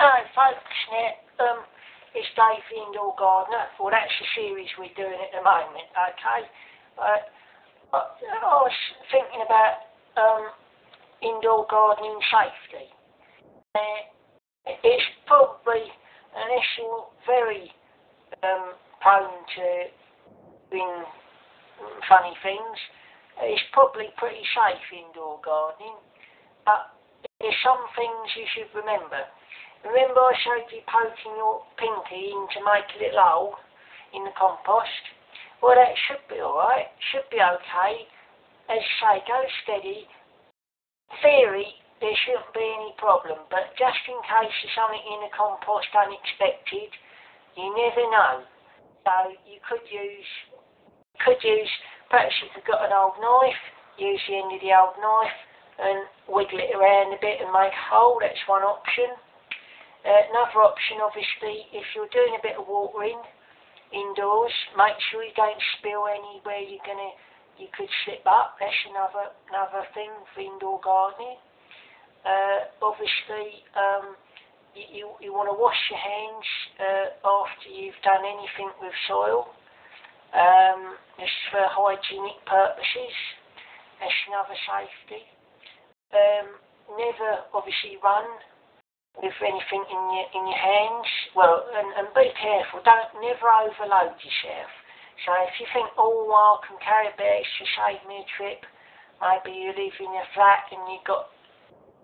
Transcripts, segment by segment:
Hi folks, now, it's Dave the Indoor Gardener. Well, that's the series we're doing at the moment, okay? I was thinking about indoor gardening safety. It's probably, unless you're very prone to doing funny things, it's probably pretty safe indoor gardening. But there's some things you should remember. Remember I showed you poking your pinky in to make a little hole in the compost? Well, that should be alright, should be okay. As I say, go steady. In theory, there shouldn't be any problem, but just in case there's something in the compost unexpected, you never know. So you could use, perhaps if you've got an old knife, use the end of the old knife and wiggle it around a bit and make a hole. That's one option. Another option, obviously, if you're doing a bit of watering indoors, make sure you don't spill anywhere you could slip up. That's another thing for indoor gardening. Obviously, you want to wash your hands after you've done anything with soil. This is for hygienic purposes. That's another safety. Never, obviously, run with anything in your hands. Well, and be careful. Never overload yourself. So if you think, oh, well, I can carry a bit extra, save me a trip. Maybe you live in a flat and you've got,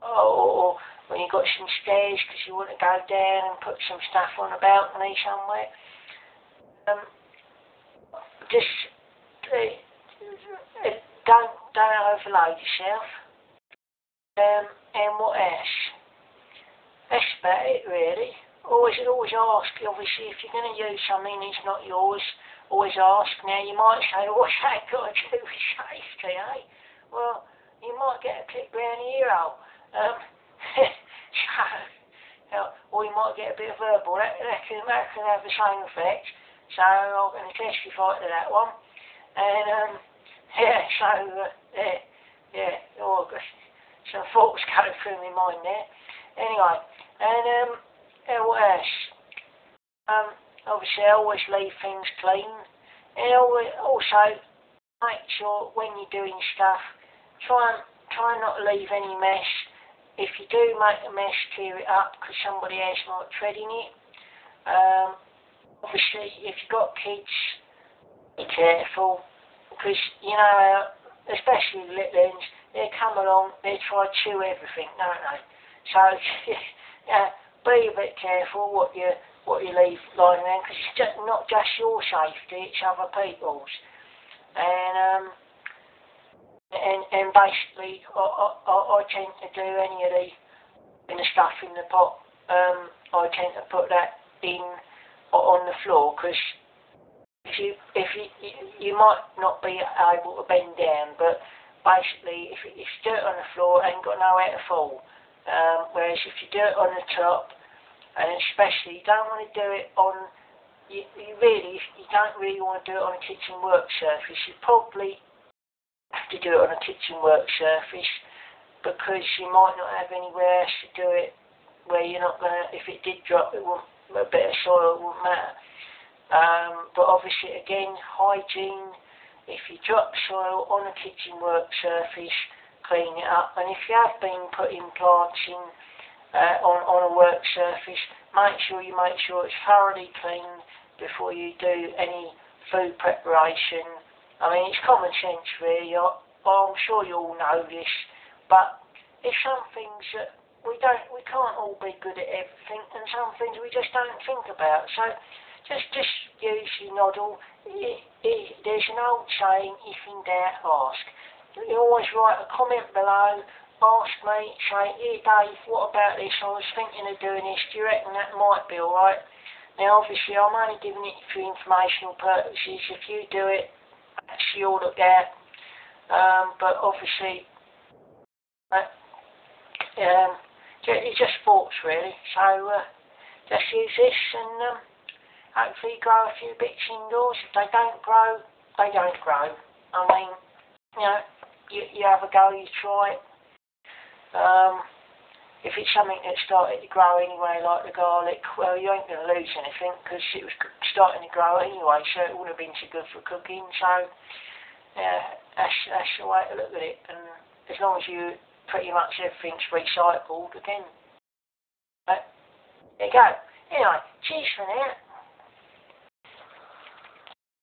or when you've got some stairs because you want to go down and put some stuff on a balcony somewhere. Just don't overload yourself. And what else? That's about it, really. Always ask, obviously, if you're going to use something that's not yours, always ask. Now, you might say, what's that got to do with safety, eh? Well, you might get a clip round the ear hole. Or you might get a bit of verbal. That can have the same effect. So, I'm going to testify to that one. And, some thoughts go through my mind there. Anyway, and what else? Obviously, I always leave things clean, and also make sure when you're doing stuff, try not to leave any mess. If you do make a mess, clear it up because somebody else might tread in it. Obviously, if you've got kids, be careful because you know, especially the little ones, they come along, they try to chew everything, don't they? So, be a bit careful what you leave lying around, because it's not just your safety, it's other people's. And basically, I tend to do any of the stuff in the pot. I tend to put that in on the floor, because if you might not be able to bend down, but basically, if it's dirt on the floor, it ain't got nowhere to fall. Whereas if you do it on the top, and especially you don't want to do it on, you don't really want to do it on a kitchen work surface. You probably have to do it on a kitchen work surface because you might not have anywhere else to do it where you're not going to, if it did drop, a bit of soil wouldn't matter. But obviously, again, hygiene. If you drop soil on a kitchen work surface, clean it up. And if you have been putting plants in on a work surface, make sure it's thoroughly clean before you do any food preparation. I mean, it's common sense, really. I'm sure you all know this, but it's some things that we can't all be good at everything, and some things we just don't think about. So just use your noddle. There's an old saying, if in doubt, ask. You always write a comment below, ask me, say, here Dave, what about this? I was thinking of doing this, do you reckon that might be alright? Now obviously I'm only giving it for informational purposes. If you do it, that's your look at. But obviously, it's just thoughts really. So just use this and hopefully grow a few bits indoors. If they don't grow, they don't grow. I mean, you know, you have a go, you try it. if it's something that started to grow anyway, like the garlic, well, you ain't going to lose anything because it was starting to grow anyway, so it wouldn't have been so good for cooking. So, yeah, that's the way to look at it. And as long as you pretty much everything's recycled again. But there you go. Anyway, cheers for now.